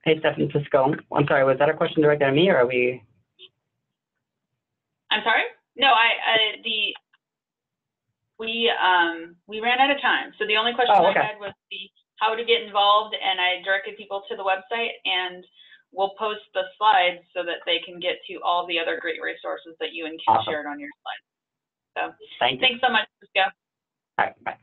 Hey, Stephanie, Cisco. I'm sorry, was that a question directed at me, or are we? I'm sorry? No, we ran out of time. So the only question I had was how to get involved, and I directed people to the website, and we'll post the slides so that they can get to all the other great resources that you and Kim shared on your slides. So thanks so much, Cisco. All right, bye.